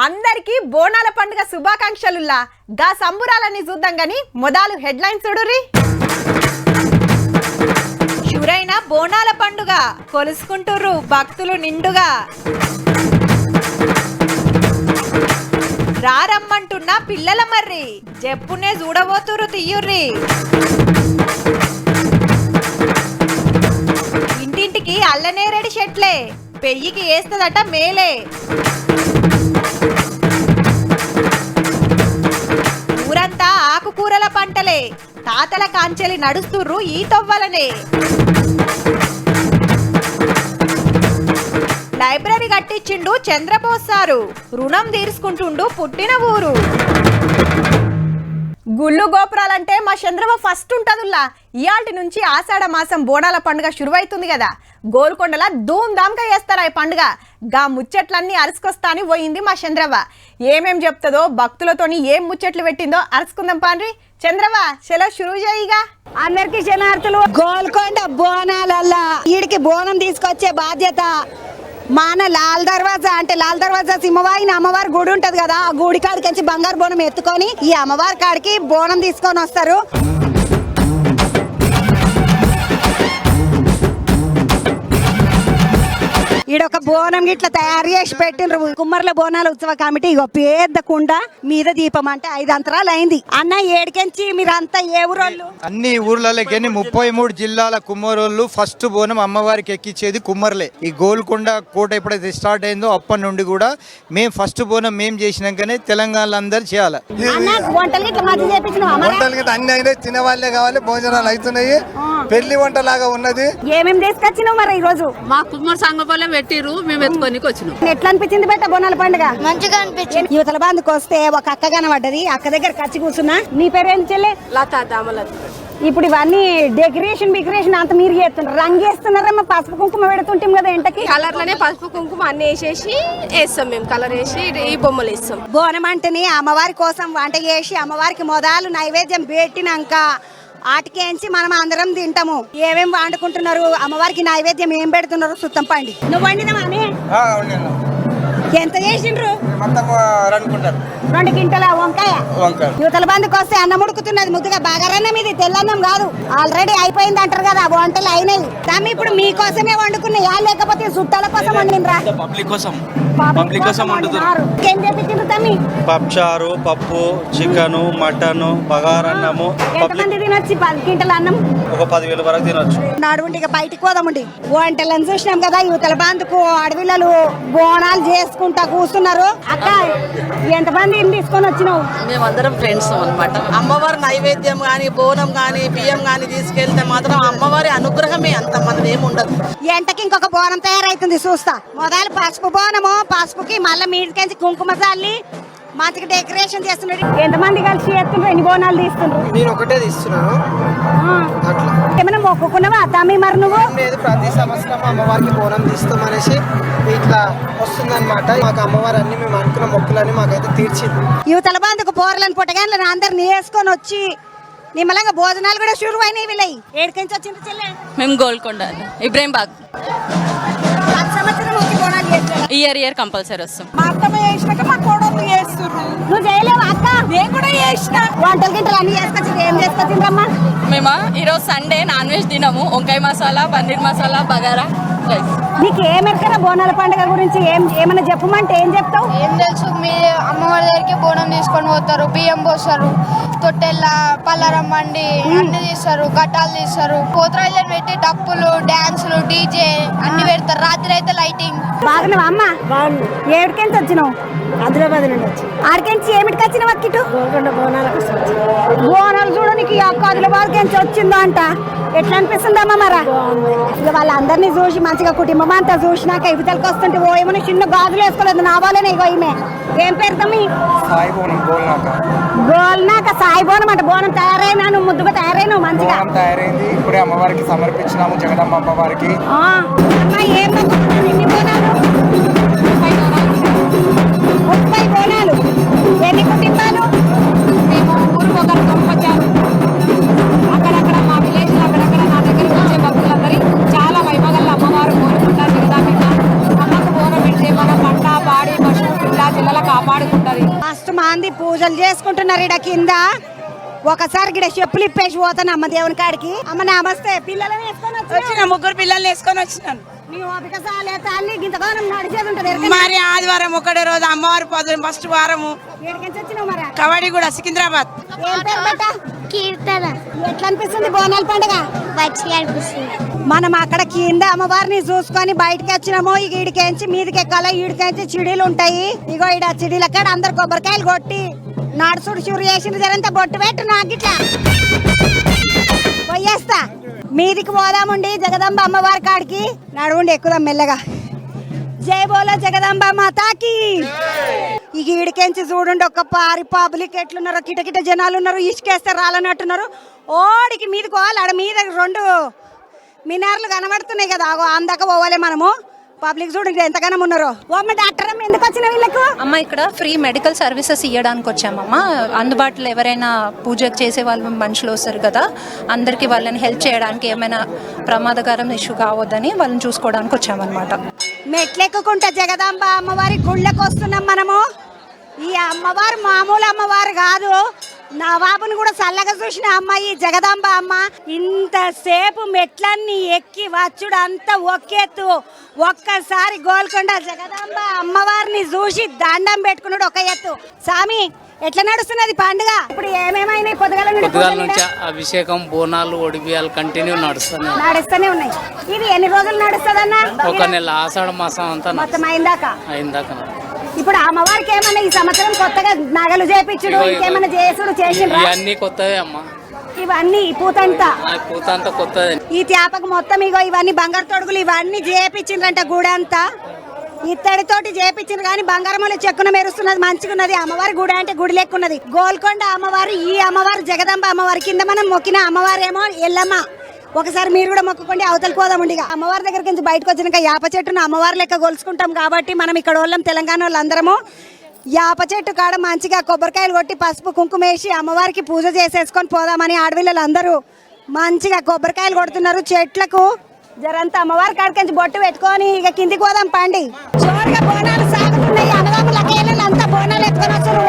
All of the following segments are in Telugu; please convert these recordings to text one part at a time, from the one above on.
అందరికీ బోనాల పండుగ శుభాకాంక్షలుల్లా గా సంబురాలని చూద్దాం గాని మొదలు హెడ్లైన్స్ చూడుర్రి. షురైన బోనాల పండుగ కొలుసుకుంటుర్రు భక్తులు నిండుగా. రారమ్మంటున్న పిల్లల మర్రి జప్పునే చూడబోతురు తియ్యుర్రి. ఇంటింటికి అల్లనేరేడి చెట్లే పెయ్యికి వేస్తదట మేలే. ఊరంతా ఆకుకూరల పంటలే తాతల కాంచెలి నడుస్తుర్రు ఈ తొవ్వలనే. లైబ్రరీ కట్టించిండు చంద్రబోస్ సారు రుణం తీర్చుకుంటుండు పుట్టిన ఊరు. గుళ్ళు గోపురాలంటే మా చంద్రబాబు ఫస్ట్ ఉంటదుల్లా. ఇయాల్టి నుంచి ఆషాఢ మాసం బోనాల పండుగ శురువైతుంది కదా. గోల్కొండల ధూమ్ ధామ్గా చేస్తారు ఈ పండుగ. గా ముచ్చట్లన్నీ అరుసుకొస్తా అని పోయింది మా చంద్రవ్వ. ఏమేం చెప్తుందో భక్తులతోని ఏం ముచ్చట్లు పెట్టిందో అరుసుకుందాం పాండ్రి. చంద్రవ్వ చలో షురువు చేయిగా. అందరికి శనార్థులు. గోల్కొండ బోనాలల్లా ఈడికి బోనం తీసుకొచ్చే బాధ్యత మన లాల్ దర్వాజా అంటే లాల్ దర్వాజా సింహవాహిని అమ్మవారి గుడి ఉంటది కదా, ఆ గుడి కాడికి బంగారు బోనం ఎత్తుకొని ఈ అమ్మవారి కాడికి బోనం తీసుకొని వస్తారు. ఈడొక బోనం గిట్ల తయారు చేసి పెట్టిండ్రు కుమ్మర్ల బోనాల ఉత్సవ కమిటీ. ఇగో పెద్ద కుండ మీద దీపం అంటే 5 అంతరాలు అయింది. అన్న ఏడికెంచి మీరంతా ఏ ఊరోళ్ళు? అన్ని ఊర్లకి 33 జిల్లాల కుమ్మరోళ్ళు ఫస్ట్ బోనం అమ్మవారికి ఎక్కించేది కుమ్మర్లే. ఈ గోల్కొండ కోట ఎప్పుడైతే స్టార్ట్ అయిందో అప్పటి నుండి కూడా మేము ఫస్ట్ బోనం మేము చేసినాకనే తెలంగాణలో అందరు చేయాలి. వంటలు గిట్ల అన్ని అయినాయి, తినవాళ్ళే కావాలి, భోజనాలు అవుతున్నాయి, పెళ్లి వంట లాగా ఉన్నది. ఏమేమి తీసుకొచ్చినావు మరి ఈ రోజు? మా కుమ్మర్ సంగపల్లెం పెట్టిరు, మేము ఎత్తుకొని వచ్చినాం. ఎట్లా అనిపించింది బెట్ట బోనాల పండుగ? మంచిగా అనిపించింది. యువతల బంధుకు వస్తే ఒక అక్క కనబడ్డది, అక్క దగ్గర కచ్చి కూర్చున్నా. నీ పేరేంటి చెల్లె? లతా దామలత. ఇప్పుడు ఇవన్నీ డెకరేషన్ అంత మీరు చేస్తున్నారు, రంగు వేస్తున్నారమ్మా. పసుపు కుంకుమ పెడుతుంటాం కదా ఎంటకి. కలర్ లోనే పసుపు కుంకుమ అన్ని వేసేసి వేస్తాం, మేము కలర్ వేసి ఈ బొమ్మలు వేస్తాం. బోనం అంటేనే అమ్మవారి కోసం వంట చేసి అమ్మవారికి మొదలు నైవేద్యం పెట్టినాక ఆటికేంచి మనం అందరం తింటాము. ఏమేమి వండుకుంటున్నారు, అమ్మవారికి నైవేద్యం ఏం పెడుతున్నారు సుత్తం పండి. నువ్వు వండినవానే? ఎంత చేసిండ్రు? 2 కింటల వంకాయ. యువతల బంధుకు వస్తే అన్నం ఉడుకుతున్నది ముద్దుగా. బాగారన్నం ఇది, తెల్లన్నం కాదు. ఆల్రెడీ అయిపోయింది అంటారు కదా, వంటలు అయినాయి. తమ్మి ఇప్పుడు మీకోసమే వండుకున్నాయా లేకపోతే చుట్టాల కోసం వండినరా? పబ్లిక్ కోసం వండుతున్నారు. ఏం చేపించిండ్రు తమ్మి? పప్పుచారు, పప్పు, చికెన్, మటన్, బగారన్నము. ఎంతమంది తినొచ్చు 10 కింటల అన్నం? ఒక 10,000 వరకు తినొచ్చు. నడువుండి ఇక బయటికి పోదామండి. వంటలను చూసినాం కదా, యువతల బంధుకు అడవిలలో బోనాలు చేసుకుంటా కూర్చున్నారు. అక్క ఎంతమంది తీసుకొని వచ్చినావు? మేమందరం ఫ్రెండ్స్ అన్నమాట. అమ్మవారి నైవేద్యం గాని బోనం గాని బియ్యం గాని తీసుకెళ్తే మాత్రం అమ్మవారి అనుగ్రహమే, అంత మనది ఏమి ఉండదు. ఎంటకి ఇంకొక బోనం తయారైతుంది చూస్తా. మొదలు పసుపు బోనము, పసుపుకి మళ్ళీ మీదికెంచి కుంకుమ చల్లి మంచిగా డెకరేషన్ చేస్తున్నారు. ఎంతమంది కలిసి చేస్తున్నారు? ఎన్ని బోనాలు తీస్తున్నారు? నేను ఒకటే తీస్తున్నాను. అట్లా ఏమైనా మొక్కుకున్నావా తమ్మి మరి నువ్వు? లేదు, ప్రతి సంవత్సరం అమ్మవారికి బోనం తీస్తామనేసి ఇట్లా వస్తుందన్నమాట. మాకు అమ్మవారు అన్ని మేము అనుకున్న మొక్కులన్నీ మాకైతే తీర్చింది. యువతల బంధుకు పోరలను పుట్టగానే అందరిని వేసుకొని వచ్చి నిమ్మలంగా భోజనాలు కూడా షురు అయినాయి. వీళ్ళయి ఏడికించి వచ్చింది చెల్లె? మేము గోల్కొండ ఇబ్రాహింబాగ్. ఇయర్ కంపల్సరీ వస్తాం. మా అత్తమ్మ చేసినాక మా కోడలు చేస్తున్నారు. నువ్వు చేయలేవా అక్క? నేను కూడా చేసిన. వంటలు గింటలు అన్ని చేసుకొచ్చింది. ఏం చేసుకొచ్చిండ్రమ్మా? మేము ఈరోజు సండే నాన్ వెజ్ తినము. వంకాయ మసాలా, పన్నీర్ మసాలా, బగారా రైస్. నీకు ఏమెరకరా బోనాల పండుగ గురించి? ఏమన్నా చెప్పమంటే ఏం చెప్తావు? ఏం తెలుసు, మీ అమ్మవారి దగ్గరికి బోనం తీసుకొని పోతారు, బియ్యం పోస్తారు, తొట్టెల్ల పల్లరం వండి అన్ని తీస్తారు, గట్టాలు తీస్తారు, పోతరాయిలను పెట్టి డప్పులు, డాన్సులు, డీజే అన్ని పెడతారు. రాత్రి అయితే లైటింగ్. బాగున్నావా అమ్మ? ఏడికెంచి వచ్చినావు? ఆదిలాబాద్ నుండి వచ్చి. ఆడికెంచి ఏమిటికి వచ్చినావు అక్కిటు? బోనాలు చూడడానికి ఆదిలాబాద్ నుంచి వచ్చిందో అంట. ఎట్లా అనిపిస్తుందమ్మా మరా? ఇక వాళ్ళందరినీ చూసి మంచిగా కుటుంబం అంతా చూసినాక ఇవతలకి వస్తుంటే ఓ ఏమైనా చిన్న గాజులు వేసుకోలేదు నా వాళ్ళనే. ఇగో ఈమె ఏం పేరు తమ్మి? గోల్నాక సాయి బోనం అంటే బోనం తయారైనా నువ్వు ముద్దుగా తయారైనావు మంచిగా తయారైంది. ఇప్పుడే అమ్మవారికి సమర్పించినాము, జగదమ్మ అమ్మవారికి. ఏం ఎన్ని బోనాలు? 30 బోనాలు. ఎన్ని కుటుంబాలు? మేము ఊరు ఒకరు పంపించారు. అక్కడక్కడ మా విలేజ్ అక్కడక్కడ నా దగ్గరికి వచ్చే భక్తులందరి చాలా వైభవంగా అమ్మవారు కోరుకుంటారు. అమ్మకు బోనం పెడితే మన పంట, పాడి, పశువు, పిల్ల జిల్లల కాపాడు మంది పూజలు చేసుకుంటున్నారు ఇడ కింద. ఒకసారి గిడ చెప్పులు ఇప్పేసి పోతాను అమ్మ దేవుని కాడికి. అమ్మ నమస్తే. పిల్లలు వేసుకొని వచ్చిన ముగ్గురు పిల్లల్ని వేసుకొని వచ్చినాను. నీ ఓపిక సాలే తల్లి గింతగానం నడిచేది ఉంటుంది. మరి ఆదివారం ఒకటే రోజు అమ్మవారి పొద్దున ఫస్ట్ వారము. ఎక్కడికి వచ్చినావు మరి? కబడ్డీ కూడా సికింద్రాబాద్. ఏం పేరు పెట్ట? కీర్తన ఎట్లా అనిపిస్తుంది బోనాల పండుగ? మంచిగా అనిపిస్తుంది. మనం అక్కడ కింద అమ్మవారిని చూసుకొని బయటకి వచ్చినాము. ఇక ఈడికేంచి మీదికి ఎక్కాల. ఈడికేంచి చిడీలు ఉంటాయి. ఇగో ఈడ చిడీలు అక్కడ అందరు కొబ్బరికాయలు కొట్టి నడుచుడు చూరు చేసిన జరంతా బొట్టు పెట్టు నాకు ఇట్లా పోయేస్తా. మీదికి పోదాముండి జగదంబ అమ్మవారి కాడికి. నడువుండి ఎక్కుదాం మెల్లగా. జై బోలో జగదంబ మాతాకి. ఇక ఈడికెంచి చూడండి ఒక పారి పబ్లిక్ ఎట్లున్నారో. కిటకిట జనాలు ఉన్నారు. ఇసుకేస్తే రాలన్నట్టున్నారు. ఓడికి మీదకి పోవాలి. ఆడ మీద 2 మినార్లు కనబడుతున్నాయి కదా. అందాక పోవాలి మనము. పబ్లిక్ చూడండి ఎంతగానో ఉన్నారు. ఓమ్మ డాక్టర్ అమ్మ ఎందుకు వచ్చిన వీళ్ళకు? అమ్మ ఇక్కడ ఫ్రీ మెడికల్ సర్వీసెస్ ఇవ్వడానికి వచ్చామమ్మ. అందుబాటులో ఎవరైనా పూజ చేసే వాళ్ళు మనుషులు వస్తారు కదా, అందరికీ వాళ్ళని హెల్ప్ చేయడానికి, ఏమైనా ప్రమాదకరం ఇష్యూ కావద్దని వాళ్ళని చూసుకోవడానికి వచ్చామన్నమాట. మెట్లెక్కుకుంటా జగదాంబ అమ్మవారి గుళ్ళకు వస్తున్నాం మనము. ఈ అమ్మవారు మామూలు అమ్మవారు కాదు. నవాబుని కూడా చల్లగా చూసిన అమ్మాయి జగదాంబ అమ్మ. ఇంతసేపు మెట్లన్నీ ఎక్కి వచ్చుడు అంతా ఒక్కెత్తు. ఒక్కసారి గోల్కొండ జగదాంబ అమ్మవారిని చూసి దండం పెట్టుకున్నాడు ఒక ఎత్తు. స్వామి ఎట్లా నడుస్తున్నది పండుగ? ఇప్పుడు ఏమేమైనాయి? పొద్దుగాల నుంచి అభిషేకం, బోనాలు, ఒడిబియాలు కంటిన్యూ నడుస్తూనే ఉన్నాయి. ఇది ఎన్ని రోజులు నడుస్తుందన్నా? ఒక నెల. ఆషాఢ మాసం అంతా మొత్తం అయిందాక. ఇప్పుడు అమ్మవారికి ఏమన్నా ఈ సంవత్సరం కొత్తగా నగలు చేపించుడు ఇంకేమన్నా చేసుడు చేసిండ్రా? ఇవన్నీ కొత్తదే అమ్మా. ఇవన్నీ పూతంతా కొత్తదే. ఈ త్యాపకు మొత్తం ఇగో ఇవన్నీ బంగారు తొడుగులు ఇవన్నీ చేపించిండ్రంట. గుడి అంతా ఇత్తడితోటి చేపించిండ్రు కానీ బంగారంలో చెక్కున మెరుస్తున్నది. మంచిగా ఉన్నది. అమ్మవారి గుడి అంటే గుడి లెక్కున్నది. గోల్కొండ అమ్మవారు. ఈ అమ్మవారు జగదంబ అమ్మవారి కింద మనం మొక్కిన అమ్మవారేమో ఎల్లమ్మ. ఒకసారి మీరు కూడా మొక్కుకోండి. అవతలకి పోదామండి. అమ్మవారి దగ్గరికి నుంచి బయటకు వచ్చినాక యాప చెట్టును అమ్మవారి లెక్క గొలుసుకుంటాం కాబట్టి మనం ఇక్కడ వాళ్ళం తెలంగాణ వాళ్ళందరము యాప చెట్టు కాడ మంచిగా కొబ్బరికాయలు కొట్టి పసుపు కుంకుమ వేసి అమ్మవారికి పూజ చేసేసుకొని పోదామని ఆడపిల్లలందరూ మంచిగా కొబ్బరికాయలు కొడుతున్నారు చెట్లకు. జరంతా అమ్మవారి కాడికి బొట్టు పెట్టుకొని ఇక కిందికి పోదాం పండి. జోరుగా బోనాలు సాగుతున్నాయి. అన్నదాముల అంతా బోనాలు ఎత్తుకొని వచ్చారు.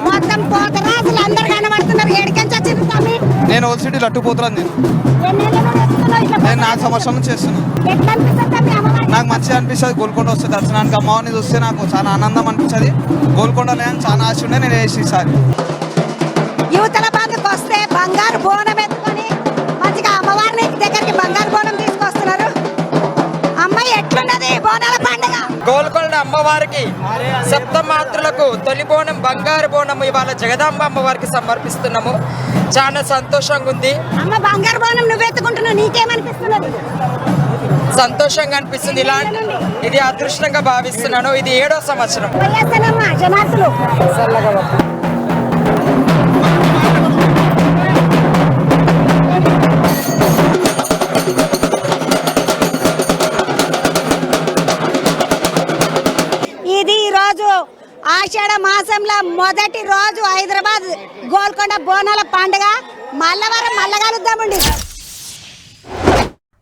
మొత్తం పోతరాజులు అందరు కనబడుతున్నారు. ఏడికెంచి వచ్చింది తమ్మి? నేను ఓల్డ్ సిటీ లట్టుపోతున్నాను. నేను 4 సంవత్సరాల నుంచి చేస్తున్నాను. నాకు మంచిగా అనిపిస్తుంది. గోల్కొండ వస్తే దర్శనానికి అమ్మవారిని చూస్తే నాకు చాలా ఆనందం అనిపిస్తుంది. గోల్కొండ లేని చాలా ఆశ ఉండే. నేను వేసి ఈసారి యువతల బాధకు వస్తే బంగారు బోనం ఎత్తుకొని మంచిగా అమ్మవారిని దగ్గరికి బంగారు బోనం తీసుకొస్తున్నారు. అమ్మాయి ఎట్లున్నది బోనాల పండుగ? గోల్కొండ అమ్మవారికి సప్తమాతృలకు తొలి బోనం బంగారు బోనం ఇవాళ జగదాంబ అమ్మవారికి సమర్పిస్తున్నాము. చాలా సంతోషంగా ఉంది. అమ్మ బంగారు బోనం నువ్వు ఎత్తుకుంటున్నావు, నీకేమనిపిస్తున్నది? సంతోషంగా అనిపిస్తుంది. ఇది అదృష్టంగా భావిస్తున్నాను. ఇది 7వ సంవత్సరం. జనార్దులు ఇది ఈరోజు ఆషాఢ మాసంలో మొదటి రోజు హైదరాబాద్ గోల్కొండ బోనాల పండుగ. మల్లవారం మల్ల కలుద్దామండి.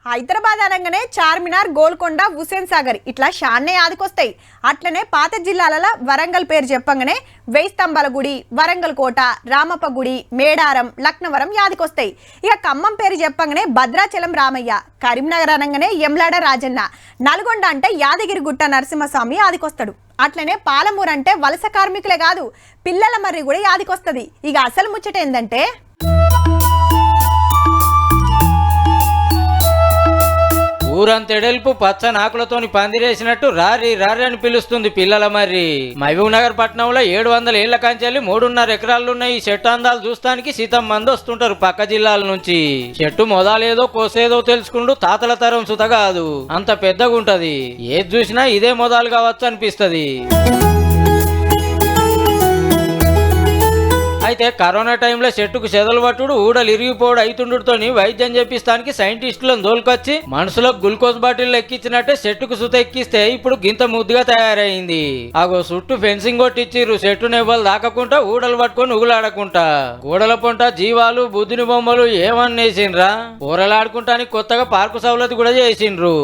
హైదరాబాద్ అనగానే చార్మినార్, గోల్కొండ, హుసేన్ సాగర్ ఇట్లా షాన్నే యాదికొస్తాయి. అట్లనే పాత జిల్లాలలో వరంగల్ పేరు చెప్పంగానే 1000 స్తంభాల గుడి, వరంగల్ కోట, రామప్ప గుడి, మేడారం, లక్నవరం యాదికొస్తాయి. ఇక ఖమ్మం పేరు చెప్పంగానే భద్రాచలం రామయ్య, కరీంనగర్ అనగానే యమ్లాడ రాజన్న, నల్గొండ అంటే యాదగిరి గుట్ట నరసింహస్వామి యాదికొస్తాడు. అట్లనే పాలమూరు అంటే వలస కార్మికులే కాదు పిల్లల మర్రి కూడా యాదికొస్తుంది. ఇక అసలు ముచ్చట ఏందంటే ఊరంత ఎడల్పు పచ్చని ఆకులతోని పందిరేసినట్టు రారి రారి అని పిలుస్తుంది పిల్లల మర్రి. మహబూబ్ నగర్ పట్టణంలో 700 ఏళ్ల కంచెల్లి 3.5 ఎకరాలున్న ఈ చెట్టు అందాలు చూస్తానికి సీతం మంది వస్తుంటారు పక్క జిల్లాల నుంచి. చెట్టు మొదలేదో కోసేదో తెలుసుకుంటూ తాతల తరం సుత కాదు, అంత పెద్దగా ఉంటది. ఏది చూసినా ఇదే మొదలు కావచ్చు అనిపిస్తది. అయితే కరోనా టైంలో చెట్టుకు చెదలు పట్టుడు, ఊడలు ఇరిగిపోవడం అయితుండుతో వైద్యం చేపిస్తానికి సైంటిస్టులను దోలుకొచ్చి మనుషులకు గ్లూకోజ్ బాటిల్ ఎక్కించినట్టే చెట్టుకు సుత ఎక్కిస్తే ఇప్పుడు గింత ముద్దుగా తయారైంది. అగో చుట్టూ ఫెన్సింగ్ కొట్టిచ్చిర్రు. చెట్టు నెవ్వలు దాకకుండా ఊడలు పట్టుకొని ఉగులాడకుంటా. గోడల పొంట జీవాలు, బుద్ధుని బొమ్మలు ఏమన్నేసిండ్రా. ఊరలాడుకుంటానికి కొత్తగా పార్కు సౌలతి కూడా చేసిండ్రు.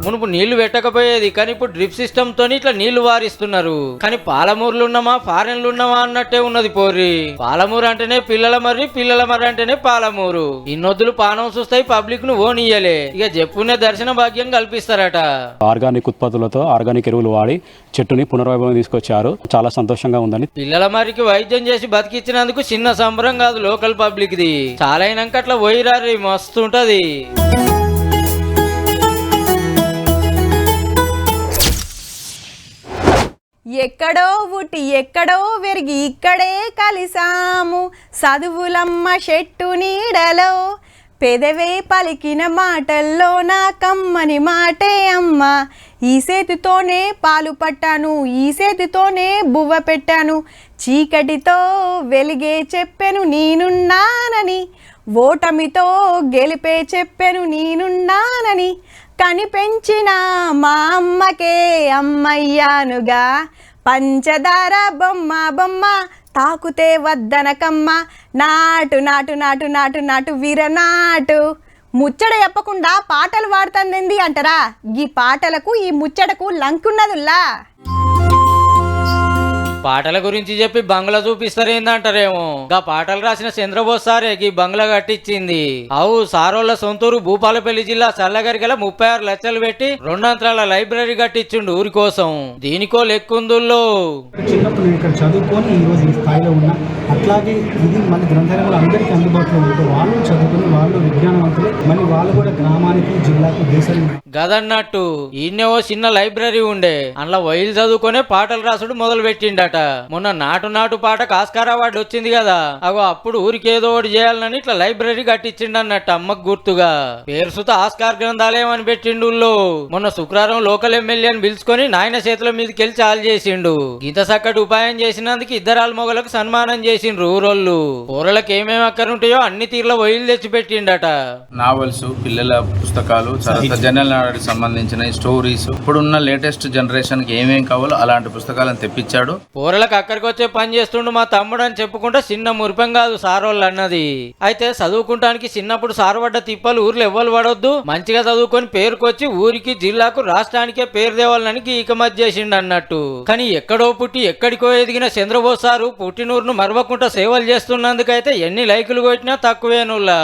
మునుపు నీళ్లు పెట్టకపోయేది, కానీ ఇప్పుడు డ్రిప్ సిస్టమ్ తోని ఇట్లా నీళ్లు వారిస్తున్నారు. కానీ పాలమూరులు ఉన్నామా ఫారెన్లు ఉన్నామా అన్నట్టే ఉన్నది పోర్రి. పాలమూరు అంటేనే పిల్లల మర్రి, పిల్లల మర్రి అంటేనే పాలమూరు. ఇన్నొద్దులు పానం చూస్తాయి, పబ్లిక్ ను ఓనియలే. ఇక చెప్పుకునే దర్శన భాగ్యం కల్పిస్తారట. ఆర్గానిక్ ఉత్పత్తులతో ఆర్గానిక్ ఎరువులు వాడి చెట్టుని పునర్వైభవం తీసుకొచ్చారు. చాలా సంతోషంగా ఉందని. పిల్లల మరికి వైద్యం చేసి బతికించినందుకు చిన్న సంబరం కాదు లోకల్ పబ్లిక్ ది. చాలా అయినాక అట్లా పోయిరారి, మస్తు ఉంటది. ఎక్కడో పుట్టి ఎక్కడో పెరిగి ఇక్కడే కలిసాము, చదువులమ్మ చెట్టు నీడలో, పెదవే పలికిన మాటల్లో నా కమ్మని మాటే అమ్మ. ఈ చేతితోనే పాలు పట్టాను, ఈ చేతితోనే బువ్వ పెట్టాను, చీకటితో వెలిగే చెప్పెను నేనున్నానని, ఓటమితో గెలిపే చెప్పెను నేనున్నానని, కనిపెంచిన మా అమ్మకే అమ్మయ్యానుగా, పంచదార బొమ్మ బొమ్మ తాకుతే వద్దనకమ్మ, నాటు నాటు నాటు నాటు నాటు వీరనాటు. ముచ్చట చెప్పకుండా పాటలు పాడుతుంది అంటారా? ఈ పాటలకు ఈ ముచ్చటకు లంకున్నదుల్లా. పాటల గురించి చెప్పి బంగ్లా చూపిస్తారేందంటారేమో. గా పాటలు రాసిన చంద్రబోస్ సారే ఈ బంగ్లా కట్టించింది. అవు సారోళ్ళ సొంతూరు భూపాలపల్లి జిల్లా చల్లగరిగల 36 లక్షలు పెట్టి 2 అంతరాల లైబ్రరీ కట్టించిండు ఊరి కోసం. దీనికో లెక్కుందుల్లో. చిన్నప్పుడు ఇక్కడ చదువుకొని ఈ రోజు ఈ స్థాయిలో ఉన్నా. అట్లాగే ఇది మన గ్రంథాలయాలు అందరికీ అందుబాటులో ఉంటే వాళ్ళు చదువుకుని వాళ్ళు విజ్ఞానవంతులే, మళ్ళీ వాళ్ళు కూడా గ్రామానికి జిల్లాకు దేశానికి. గదన్నట్టు ఈయనే ఓ చిన్న లైబ్రరీ ఉండే, అందులో వైలు చదువుకునే పాటలు రాసుడు మొదలు పెట్టిండట. మొన్న నాటు నాటు పాటకు ఆస్కార్ అవార్డు వచ్చింది కదా, అగో అప్పుడు ఊరికి ఏదో ఒకటి చేయాలని ఇట్లా లైబ్రరీ కట్టించిండు అన్నట్టు అమ్మకు గుర్తుగా. పేరు సుత ఆస్కార్ గ్రంథాలయం అని పెట్టిండు. మొన్న శుక్రవారం లోకల్ ఎమ్మెల్యేని పిలుచుకొని నాయన చేతుల మీదకి వెళ్ళి చాలు చేసిండు. ఇంత చక్కటి ఉపాయం చేసినందుకు ఇద్దరాల మొగలకు సన్మానం చేసిండ్రు ఊరోళ్ళు. ఊరలకు ఏమేమి అక్కరుంటాయో అన్ని తీర్ల వైలు తెచ్చి పెట్టిండట. నావెల్స్, పిల్లల పుస్తకాలు, జనరల్ నాలెడ్జ్ సంబంధించిన స్టోరీస్, ఇప్పుడున్న లేటెస్ట్ జనరేషన్ కి ఏమేం కావాలో అలాంటి పుస్తకాలను తెప్పించాడు. ఊరలకు అక్కడికి వచ్చే పని చేస్తుండు మా తమ్ముడు అని చెప్పుకుంటే చిన్న మురిపం కాదు సారోళ్ళు అన్నది. అయితే చదువుకుంటానికి చిన్నప్పుడు సారపడ్డ తిప్పలు ఊర్లో ఎవ్వరు పడొద్దు, మంచిగా చదువుకొని పేరుకొచ్చి ఊరికి జిల్లాకు రాష్ట్రానికే పేరు దేవాలని ఇకమత్ చేసిండు అన్నట్టు. కానీ ఎక్కడో పుట్టి ఎక్కడికో ఎదిగిన చంద్రబోస్ సారు పుట్టినూరును మరవకుండా సేవలు చేస్తున్నందుకైతే ఎన్ని లైకులు కొట్టినా తక్కువేనులా.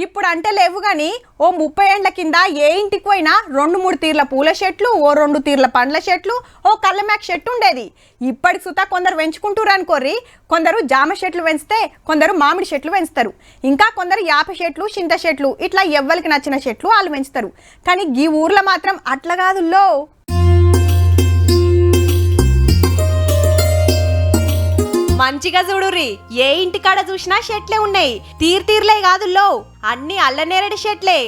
ఇప్పుడు అంటే లేవు గాని ఓ 30 ఏండ్ల కింద ఏ ఇంటికి పోయినా 2-3 తీర్ల పూల చెట్లు, ఓ 2 తీర్ల పండ్ల చెట్లు, ఓ కళ్ళమేక చెట్టు ఉండేది. ఇప్పటికి సుతా కొందరు పెంచుకుంటారు అనుకోర్రి. కొందరు జామ చెట్లు పెంచితే కొందరు మామిడి చెట్లు పెంచుతారు, ఇంకా కొందరు యాప చెట్లు, చింత చెట్లు, ఇట్లా ఎవ్వరికి నచ్చిన చెట్లు వాళ్ళు పెంచుతారు. కానీ ఈ ఊర్లో మాత్రం అట్లా కాదుల్లో. మంచిగా చూడుర్రి, ఏ ఇంటికాడ చూసినా చెట్లే ఉన్నాయి. తీర్లే కాదుల్లో, అన్ని అల్లనేరేడు చెట్లే.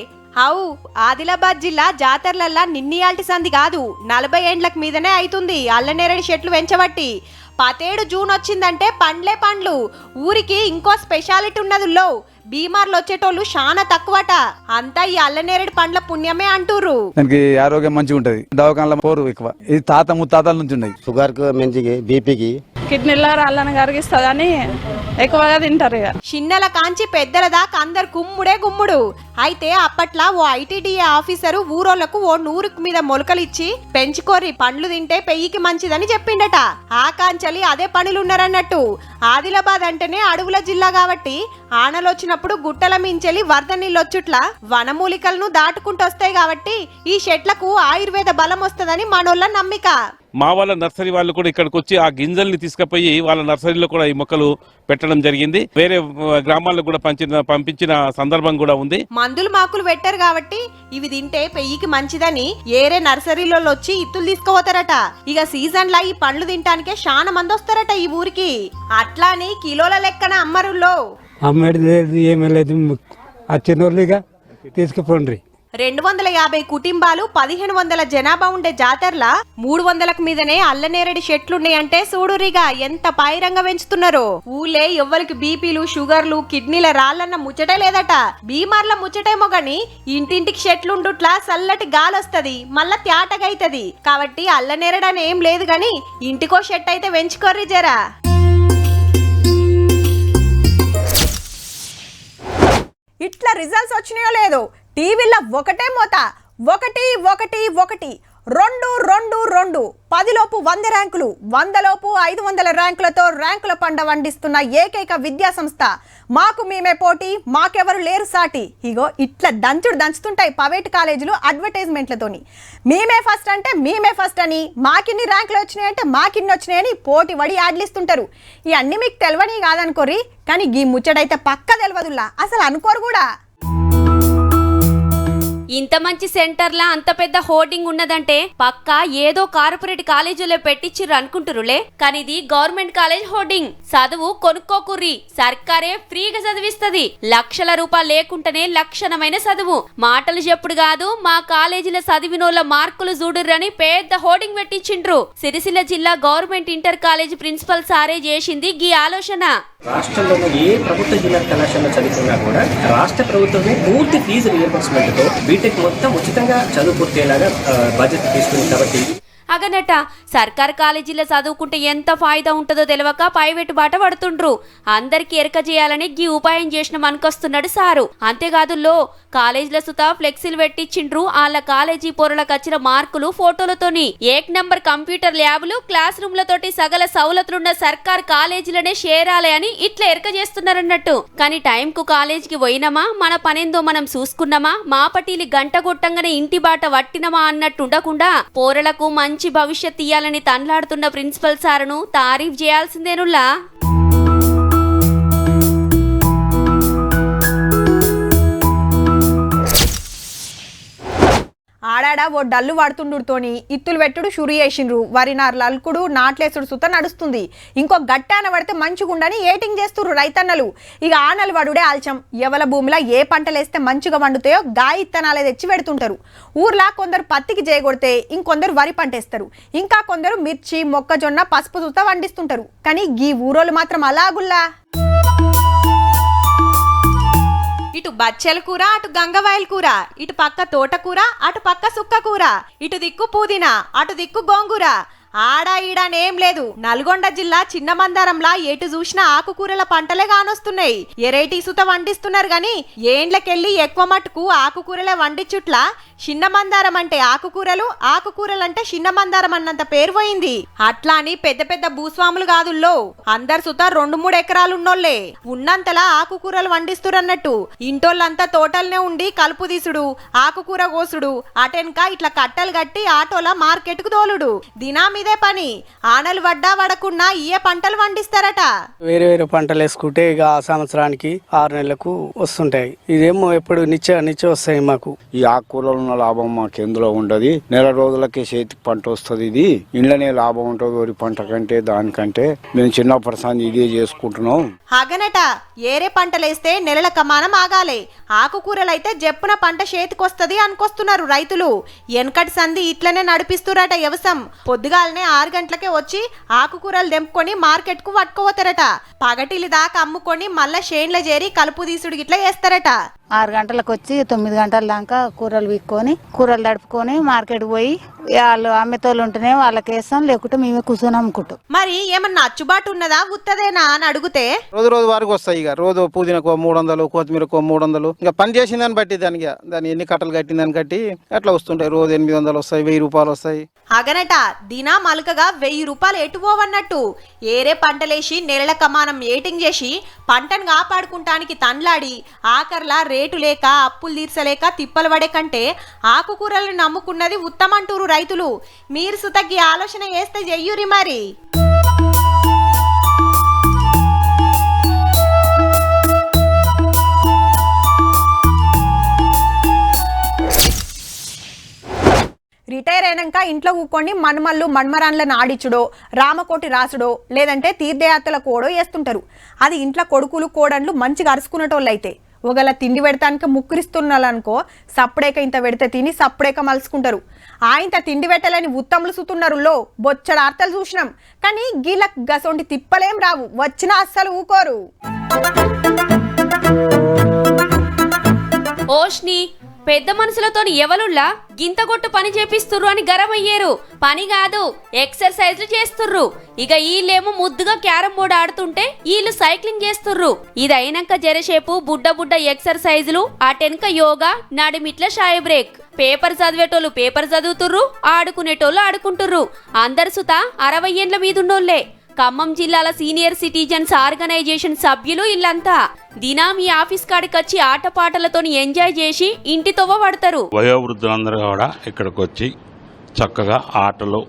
అవు ఆదిలాబాద్ జిల్లా జాతరలల్లా నిన్నియాల్టి సంది కాదు, 40 ఏండ్లకు మీదనే అవుతుంది అల్లనేరేడు చెట్లు పెంచబట్టి. 17 జూన్ వచ్చిందంటే పండ్లే పండ్లు. ఊరికి ఇంకో స్పెషాలిటీ ఉన్నదుల్లో, బీమార్లు వచ్చేటోళ్ళు చాలా తక్కువట. అంతా ఈ అల్లనేరేడు పండ్ల పుణ్యమే అంటూరు. దానికి ఆరోగ్యం మంచిగా ఉంటది, దవాఖానలో పోరు ఎక్కువ. ఇది తాత ముత్తాతల నుంచి ఉన్నాయి. షుగర్ కు, మంచికి, బీపీకి, కిడ్నీల రాళ్ళని కరిగిస్తుందని ఎక్కువగా తింటారు. ఇక చిన్నల కాంచి పెద్దల దాకా అందరు గుమ్ముడే గుమ్ముడు. అయితే అప్పట్లో ఓ ఐటీడీఏ ఆఫీసరు ఊరోళ్లకు ఓ 100 మీద మొలకలు ఇచ్చి పెంచుకోరి, పండ్లు తింటే పెయ్యికి మంచిదని చెప్పిండట. ఆ కాంచలి అదే పనులున్నారన్నట్టు. ఆదిలాబాద్ అంటేనే అడవుల జిల్లా కాబట్టి ఆనలు వచ్చినప్పుడు గుట్టల మించెలి వరద నీళ్ళొచ్చుట్లా వనమూలికలను దాటుకుంటూ వస్తాయి కాబట్టి ఈ చెట్లకు ఆయుర్వేద బలం వస్తుందని మనోళ్ళ నమ్మిక. మా వాళ్ళ నర్సరీ వాళ్ళు కూడా ఇక్కడికి వచ్చి ఆ గింజల్ని తీసుకుపోయి వాళ్ళ నర్సరీలో కూడా ఈ మొక్కలు పెట్టడం జరిగింది. వేరే గ్రామాల్లో కూడా పంపించిన సందర్భం కూడా ఉంది. మందులు మాకులు పెట్టారు కాబట్టి ఇవి తింటే పెయ్యికి మంచిదని ఏరే నర్సరీలో వచ్చి ఇత్తులు తీసుకుపోతారట. ఇక సీజన్ లా ఈ పండ్లు తినటానికే చాలా మంది వస్తారట ఈ ఊరికి. అట్లాని కిలోల లెక్కన అమ్మరుల్లో. అమ్మేది లేదు, ఏమీ లేదు, వచ్చినోళ్ళుగా తీసుకుపోండి. 250 కుటుంబాలు, 1500 జనాభా ఉండే జాతరలా 300కు మీదనే అల్లనేరేడు చెట్లున్నాయంటే చూడురిగా ఎంత పాయిరంగా పెంచుతున్నారో. ఊళ్ళే ఎవ్వరికి బీపీలు, షుగర్లు, కిడ్నీల రాళ్ళన్న ముచ్చటే లేదట. బీమార్ల ముచ్చటేమో గాని ఇంటింటికి చెట్లుండుట్లా చల్లటి గాలొస్తది, మళ్ళా తేటగైతది. కాబట్టి అల్లనేరేడని ఏం లేదు గాని ఇంటికో చెట్టు అయితే పెంచుకోర్రి జరా. ఇట్లా రిజల్ట్స్ వచ్చినాయో లేదో టీవీలో ఒకటే మోత 1 1 1 2 2 2 10లోపు 100 ర్యాంకులు 100లోపు 500 ర్యాంకులతో ర్యాంకుల పండ వండిస్తున్న ఏకైక విద్యా సంస్థ మాకు మేమే పోటీ మాకెవరు లేరు సాటి. ఇగో ఇట్లా దంచుతుంటాయి ప్రైవేట్ కాలేజీలు అడ్వర్టైజ్మెంట్లతోని. మేమే ఫస్ట్ అంటే మేమే ఫస్ట్ అని, మాకిన్ని ర్యాంకులు వచ్చినాయి అంటే మాకిన్ని వచ్చినాయని పోటీ వడి యాడ్లిస్తుంటారు. ఇవన్నీ మీకు తెలియని కాదనుకోరి, కానీ ఈ ముచ్చటైతే పక్క తెలియదులా, అసలు అనుకోరు కూడా. ఇంత మంచి సెంటర్లా అంత పెద్ద హోర్డింగ్ ఉన్నదంటే పక్కా ఏదో కార్పొరేట్ కాలేజీలో పెట్టించిర్రు అనుకుంటురులే, కానీ ఇది గవర్నమెంట్ కాలేజ్ హోర్డింగ్. చదువు కొనుక్కోకుర్రి, సర్కారే ఫ్రీగా చదివిస్తది. లక్షల రూపాయలు లేకుంటేనే లక్షణమైన చదువు. మాటలు చెప్పుడు కాదు, మా కాలేజీలో చదివినోళ్ళ మార్కులు చూడుర్రని పెద్ద హోర్డింగ్ పెట్టించిండ్రు. సిరిసిల్ల జిల్లా గవర్నమెంట్ ఇంటర్ కాలేజ్ ప్రిన్సిపల్ సారే చేసింది గీ ఆలోచన. రాష్ట్రంలో ఏ ప్రభుత్వ జూనియర్ కళాశాలలో చదువుకున్నా కూడా రాష్ట్ర ప్రభుత్వమే పూర్తి ఫీజు రియంబర్స్మెంట్ తో బీటెక్ మొత్తం ఉచితంగా చదువు పూర్తయ్యేలాగా బడ్జెట్ తీసుకుంది. కాబట్టి అగనట సర్కార్ కాలేజీలో చదువుకుంటే ఎంత ఫాయిదా ఉంటుందో తెలియక ప్రైవేటు బాట పడుతుండ్రు. అందరికి ఎరక చేయాలని గీ ఉపాయం చేసిన మనకొస్తున్నాడు సారు. అంతేకాదు కాలేజీల సుత ఫ్లెక్సీలు పెట్టించిండ్రు. వాళ్ళ కాలేజీ పొరలకు వచ్చిన మార్కులు ఫోటోలతోని. 1 నంబర్ కంప్యూటర్ ల్యాబులు, క్లాస్ రూమ్లతోటి సగల సౌలతులున్న సర్కార్ కాలేజీలనే చేరాలి అని ఇట్లా ఎరక చేస్తున్నారన్నట్టు. కానీ టైంకు కాలేజీకి పోయినమా, మన పనేందో మనం చూసుకున్నామా, మాపటీలి గంట కొట్టంగానే ఇంటి బాట పట్టినమా అన్నట్టు ఉండకుండా పోరలకు మంచి భవిష్యత్ ఇయ్యాలని తన్లాడుతున్న ప్రిన్సిపల్ సారును తారీఫ్ చేయాల్సిందేనులా. ఆడాడ ఓ డల్లు వాడుతుండుతోని ఇత్తులు పెట్టుడు షురు చేసిండ్రు. వరి నార్లు అల్కుడు నాట్లేసుడు సుత నడుస్తుంది. ఇంకో గట్టాన పడితే మంచిగుండని ఏటింగ్ చేస్తుర్రు రైతన్నలు. ఇక ఆనలు వడుడే ఆల్చం. ఎవల భూమిలో ఏ పంటలేస్తే మంచిగా వండుతాయో గా ఇత్తనాలే తెచ్చి పెడుతుంటారు. ఊర్లా కొందరు పత్తికి చేయగొడితే ఇంకొందరు వరి పంటేస్తారు. ఇంకా కొందరు మిర్చి, మొక్కజొన్న, పసుపు సుత వండిస్తుంటారు. కానీ గీ ఊరోళ్ళు మాత్రం అలాగుల్లా. ఇటు బచ్చెల కూర, అటు గంగవాయల కూర, ఇటు పక్క తోటకూర, అటు పక్క సుక్క కూర, ఇటు దిక్కు పుదీనా, అటు దిక్కు గోంగూర. ఆడా ఈడానేం లేదు. నల్గొండ జిల్లా చిన్న మందారంలా ఎటు చూసినా ఆకుకూరల పంటలే కానొస్తున్నాయి. ఎరైటీ సుత వండిస్తున్నారు గాని ఏండ్లకెళ్ళి ఎక్కువ మట్టుకు ఆకుకూరలే వండిచుట్లా చిన్న మందారం అంటే ఆకుకూరలు, ఆకుకూరలంటే చిన్న మందారం అన్నంత పేరు పోయింది. అట్లా అని పెద్ద పెద్ద భూస్వాములు కాదుల్లో, అందరు సుత 2-3 ఎకరాలు ఉన్నోళ్లే ఉన్నంతలా ఆకుకూరలు వండిస్తురన్నట్టు. ఇంటోళ్ళంతా తోటల్నే ఉండి కలుపు తీసుడు, ఆకుకూర కోసుడు, అటెన్క ఇట్లా కట్టలు కట్టి ఆటోల మార్కెట్ కు తోలుడు. దినా ఇదే పని. ఆనలు వడ్డా వడకున్నా ఇయే పంటలు పండిస్తారట. వేరే వేరే పంటలు వేసుకుంటే ఇక ఆ సంవత్సరానికి 6 నెలలకు వస్తుంటాయి. ఇదేమో ఎప్పుడు నిత్య వస్తాయి మాకు. ఈ ఆకుకూరలు ఉన్న లాభం మాకు ఎందులో ఉండదు. నెల రోజులకే చేతికి పంట వస్తుంది. ఇది ఇండ్లనే లాభం ఉంటుంది వరి పంట కంటే దానికంటే. మేము చిన్నప్పటి సంది ఇదే చేసుకుంటున్నాం. అగనట ఏరే పంటలేస్తే నెలల కమానం ఆగాలి. ఆకుకూరలైతే జప్పున పంట చేతికొస్తది అనుకొస్తున్నారు రైతులు. ఎనకటి సంది ఇట్లనే నడిపిస్తురట వ్యవసాయం. పొద్దుగాలనే 6 గంటలకే వచ్చి ఆకుకూరలు దెంపుకొని మార్కెట్ కు పట్టుకోవతారట. పగటిలి దాకా అమ్ముకొని మళ్ళా షేన్ల చేరి కలుపు తీసుడు గిట్లా చేస్తారట. 6 గంటలకు వచ్చి 9 గంటల దాకా కూరలు విక్కొని కూరలు తడుపుకొని మార్కెట్ పోయి వాళ్ళు అమ్మేతోళ్ళు ఉంటేనే వాళ్ళకి వేస్తాం, లేకుంటే మేమే కూర్చొని అమ్ముకుంటాం. మరి ఏమన్నా అచ్చుబాటు ఉన్నదా ఉత్తదేనా అని అడిగితే రోజు వరకు వస్తాయి. ఇక రోజు పుదీనకు 300, కొత్తిమీరకు 300. ఇంకా పని చేసిన దాన్ని బట్టి దాన్ని ఎన్ని కట్టలు కట్టిన దాన్ని కట్టి అట్లా వస్తుంటాయి. రోజు 800 వస్తాయి, 1000 రూపాయలు వస్తాయి. అగనట దినా మలుకగా 1000 రూపాయలు ఎటుపోవన్నట్టు. ఏరే పంటలేసి నెలల కమానం ఏటింగ్ చేసి పంటను కాపాడుకుంటానికి తన్లాడి ఆఖర్లా రేటు లేక అప్పులు తీర్చలేక తిప్పలు పడే కంటే ఆకుకూరలను నమ్ముకున్నది ఉత్తమంటూరు రైతులు. మీరు సుతగ్గి ఆలోచన చేస్తే చెయ్యూరి మరి. రిటైర్ అయినాక ఇంట్లో కూకొని మన్మళ్ళు మన్మరాన్లను ఆడిచుడో, రామకోటి రాసుడో, లేదంటే తీర్థయాత్రల కోడో వేస్తుంటారు. అది ఇంట్లో కొడుకులు కోడన్లు మంచిగా అరుచుకునేటోళ్ళు అయితే. ఒకవేళ తిండి పెడతానికి ముక్కురిస్తున్నారనుకో, సప్పుడేక ఇంత పెడితే తిని సప్పుడేక మలుచుకుంటారు. ఇంత తిండి పెట్టలేని ఉత్తములు సుతున్నారు. బొచ్చడ ఆర్తలు చూసినాం. కానీ గీళ్ళకు గసొంటి తిప్పలేం రావు. వచ్చినా అస్సలు ఊకోరు. ఓష్ని పెద్ద మనుషులతో ఎవలుల్లా గింతగొట్టు పని చేపిస్తుర్రు అని గరమయ్యేరు. పని కాదు, ఎక్సర్సైజ్లు చేస్తుర్రు. ఇక వీళ్ళేమో ముద్దుగా క్యారం బోర్డు ఆడుతుంటే వీళ్ళు సైక్లింగ్ చేస్తుర్రు. ఇది అయినాక జరసేపు బుడ్డ ఎక్సర్సైజులు, అటెనక యోగా, నడిమిట్ల షాయ్ బ్రేక్. పేపర్ చదివేటోళ్ళు పేపర్ చదువుతుర్రు, ఆడుకునేటోళ్ళు ఆడుకుంటుర్రు. అందరు సుత 60 ఏండ్ల మీదున్నోళ్లే. ఖమ్మం జిల్లాల సీనియర్ సిటిజన్స్ ఆర్గనైజేషన్ సభ్యులు ఇల్లంతా దినం ఈ ఆఫీస్ కాడికి వచ్చి ఆటపాటలతోని ఎంజాయ్ చేసి ఇంటి తొవ్వ పడతారు. వయోవృద్ధులందరూ కూడా ఇక్కడికి వచ్చి చక్కగా ఆటలు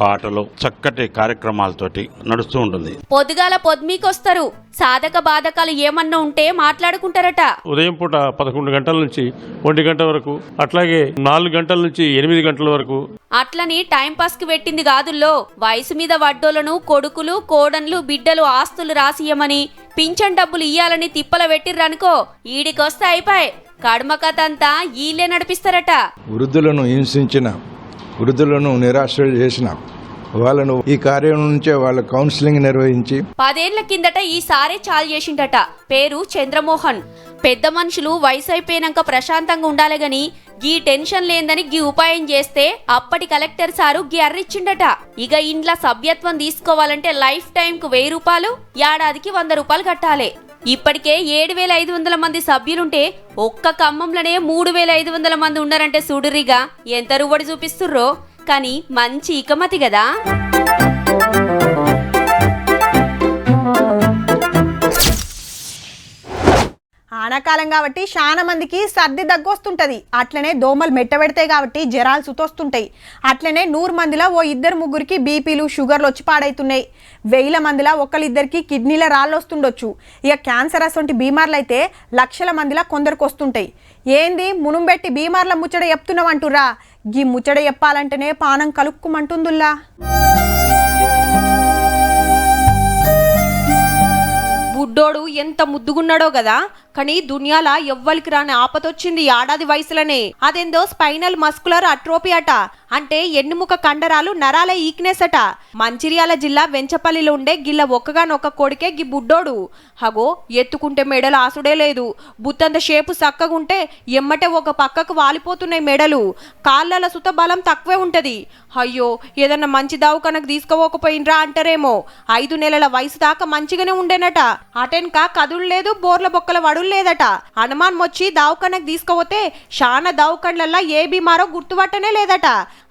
పాటలు చక్కటి కార్యక్రమాలతోటి నడుస్తూ ఉంటుంది. పొద్దుగాల పొద్దుమీకొస్తారు. సాధక బాధకాలు ఏమన్నా ఉంటే మాట్లాడుకుంటారట. ఉదయం పూట 11 గంటల నుంచి 1 గంట వరకు, అట్లాగే 4 గంటల నుంచి 8 గంటల వరకు. అట్లని టైం పాస్ కి పెట్టింది కాదుల్లో. వయసు మీద వడ్డోలను కొడుకులు, కోడన్లు, బిడ్డలు ఆస్తులు రాసియమని, పింఛన్ డబ్బులు ఇయ్యాలని తిప్పల పెట్టిర్రనుకో, ఈడికొస్తే అయిపోయి కడమ కథ అంతా ఈళ్ళే నడిపిస్తారట. వృద్ధులను హింసించిన, వృద్ధులను నిరాశ్రయం చేసిన వాళ్ళను ఈ కార్యం నుంచే వాళ్ళ కౌన్సిలింగ్ నిర్వహించి 10 ఏళ్ల కిందట ఈసారే చాలు చేసిండట. పేరు చంద్రమోహన్. పెద్ద మనుషులు వయసు అయిపోయినాక ప్రశాంతంగా ఉండాలి గాని గీ టెన్షన్ లేదని గీ ఉపాయం చేస్తే అప్పటి కలెక్టర్ సారు గీ అర్రిచ్చిండట. ఇక ఇంట్లో సభ్యత్వం తీసుకోవాలంటే లైఫ్ టైం కు 1000 రూపాయలు, ఏడాదికి 100 రూపాయలు కట్టాలి. ఇప్పటికే 7500 మంది సభ్యులుంటే ఒక్క ఖమ్మంలోనే 3500 మంది ఉన్నారంటే చూడురిగా ఎంత రువడి చూపిస్తుర్రో. కానీ మంచి ఇకమతి కదా. ఆనకాలం కాబట్టి చాలా మందికి సర్ది దగ్గొస్తుంటది. అట్లనే దోమలు మెట్టబెడతాయి కాబట్టి జరాలు సుతొస్తుంటాయి. అట్లనే 100 మందిలో ఓ 2-3కి బీపీలు, షుగర్లు వచ్చి పాడైతున్నాయి. 1000 మందిలో 1-2కి కిడ్నీల రాళ్ళు వస్తుండొచ్చు. ఇక క్యాన్సర్ అసొంటి బీమార్లు అయితే లక్షల మందిలో కొందరికి వస్తుంటాయి. ఏంది మునుంబెట్టి బీమార్ల ముచ్చట చెప్తున్నావంటురా? గీ ముచ్చట చెప్పాలంటేనే పానం కలుక్కుమంటుందుల్లా. బుడ్డోడు ఎంత ముద్దుగున్నాడో కదా, కానీ దునియాల ఎవ్వరికి రాని ఆపతొచ్చింది ఏడాది వయసులనే. అదేందో స్పైనల్ మస్కులర్ అట్రోపీ అట. అంటే ఎన్నుముక కండరాలు నరాల ఈక్నెస్ అట. మంచిర్యాల జిల్లా వెంచపల్లిలో ఉండే గిల్ల ఒక్కగానొక్క కొడుకే గి బుడ్డోడు. హగో ఎత్తుకుంటే మెడలు ఆసుడే లేదు. బుత్తంత షేపు చక్కగుంటే ఎమ్మటే ఒక పక్కకు వాలిపోతున్నాయి మెడలు. కాళ్ళల సుత బలం తక్కువే ఉంటది. అయ్యో ఏదన్నా మంచి దవాఖానకు తీసుకోకపోయినరా అంటారేమో. 5 నెలల వయసు దాకా మంచిగానే ఉండేనట. అటెన్క కదులు లేదు, బోర్ల బొక్కల వడులు లేదట. అనుమానం వచ్చి దవాఖానకు తీసుకోపోతే షానా దవాఖానలల్లా ఏ బీమారో గుర్తుపట్టనే లేదట.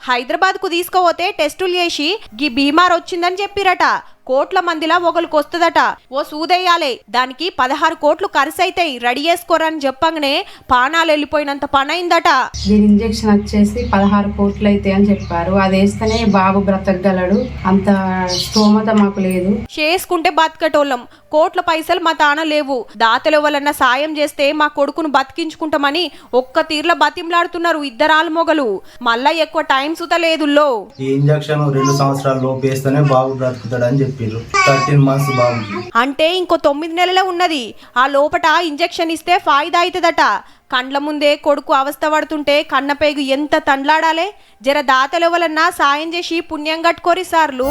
హైదరాబాద్ కు తీసుకోపోతే టెస్టులు చేసి గీ బీమార్ వచ్చిందని చెప్పిరట. కోట్ల మందిలా ఒకరికి వస్తుందట. ఓ సూదయ్యాలే, దానికి 16 కోట్లు ఖర్చు అయితాయి, రెడీ చేసుకోరని చెప్పంగానే పానాలు వెళ్ళిపోయినంత పని అయిందట. దీని ఇంజెక్షన్ వచ్చేసి 16 కోట్లు అయితే అని చెప్పారు. అది వేస్తేనే బాబు బ్రతకగలడు, అంత స్తోమత మాకు లేదు. చేసుకుంటే బతకటోళ్ళం, కోట్ల పైసలు మా తాన లేవు. దాతల వలన సాయం చేస్తే మా కొడుకును బతికించుకుంటామని ఒక్క తీర్ల బతిమలాడుతున్నారు 2 ఆల్మొగలు. మళ్ళా ఎక్కువ టైం సుత లేదుల్లో. ఈ ఇంజెక్షన్ 2 సంవత్సరాల లోపు వేస్తేనే బాబు బ్రతుకుతాడని చెప్పారు. 13 మంత్స్ బాబుకి. అంటే ఇంకో 9 నెలలే ఉన్నది. ఆ లోపట ఇంజెక్షన్ ఇస్తే ఫాయిదా అవుతుందట. కండ్ల ముందే కొడుకు అవస్థ పడుతుంటే కన్నపేగు ఎంత తండ్లాడాలే. జర దాతల వలన సాయం చేసి పుణ్యం కట్టుకోరి సార్లు.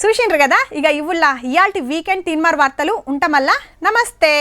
చూసిండ్రు కదా, ఇక ఇవ్వుల్లా ఇయాల్టి వీకెండ్ తీన్మార్ వార్తలు ఉంటామల్లా. నమస్తే.